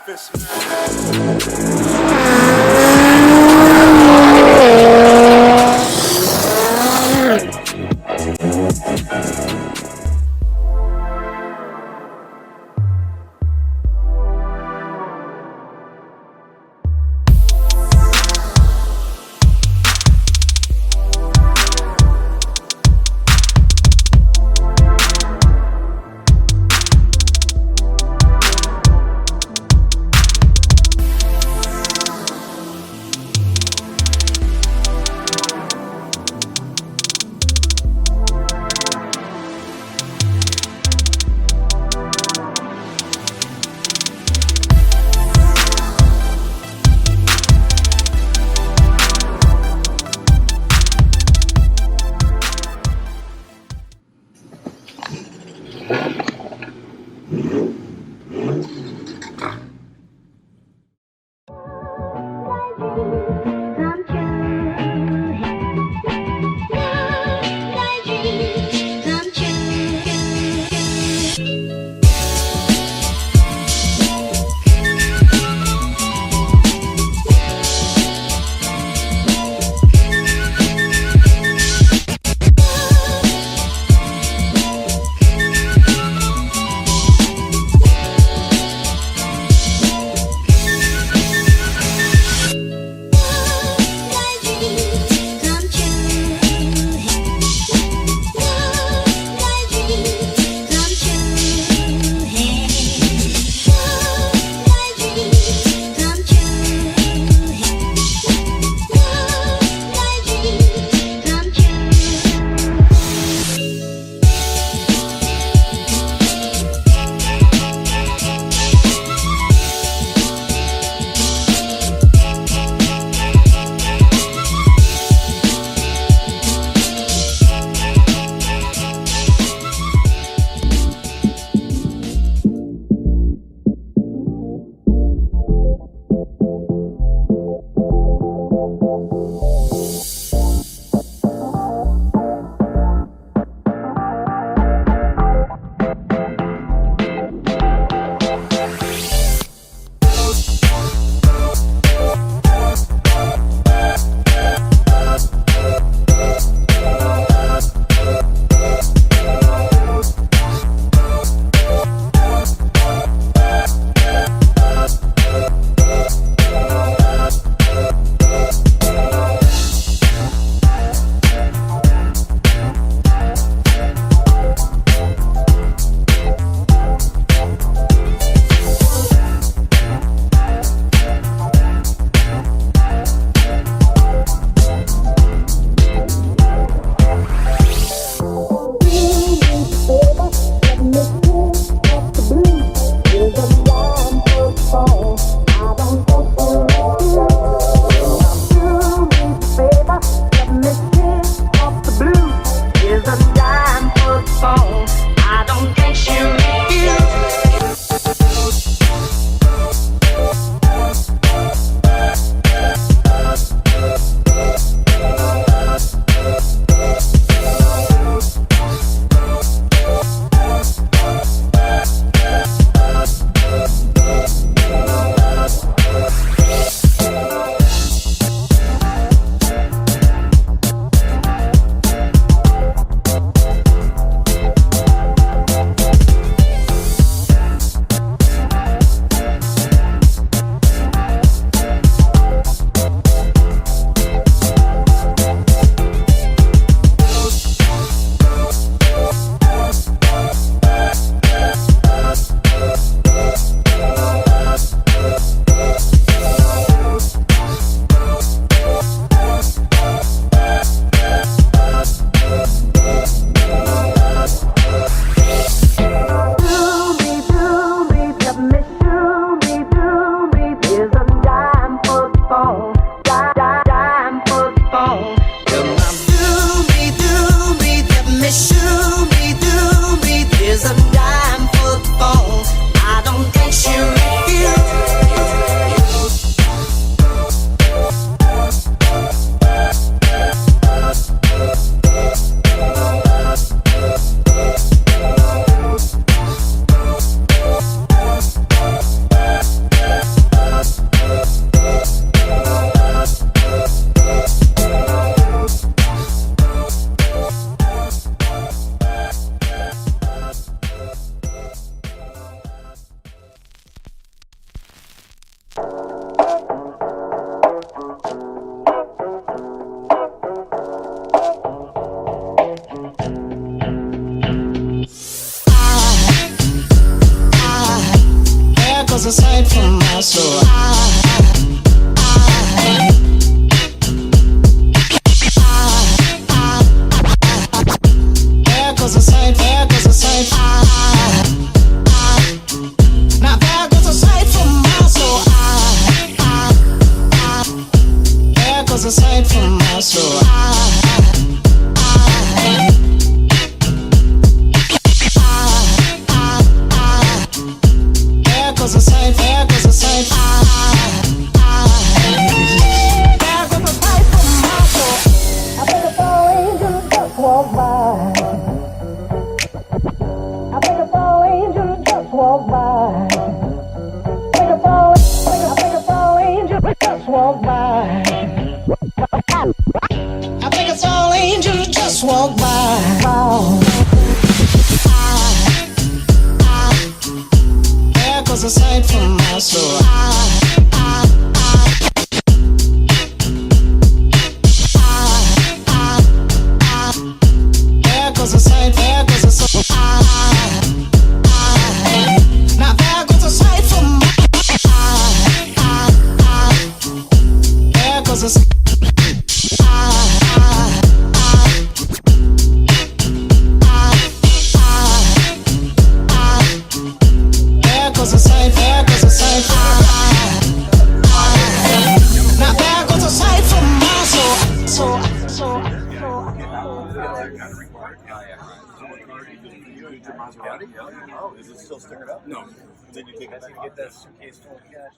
breakfast. a sight for my soul. There goes a sight, there goes a sight. Now there goes a sight for my soul. There goes a sight for my soul. There goes a sight, there goes a sight. There goes a sight for my soul. I think a fall angel just walked by. I think a fall angel just walked by. I think a fall angel just walked by. I think a fall angel just walked by. There goes a sight for my soul. There goes a sight, there goes a sight. Now there goes a sight for my. There goes a sight. There goes a sight, there goes a sight. Now there goes a sight for my soul. Oh, is it still sticking up? No. Did you take it back? Get that suitcase full of cash.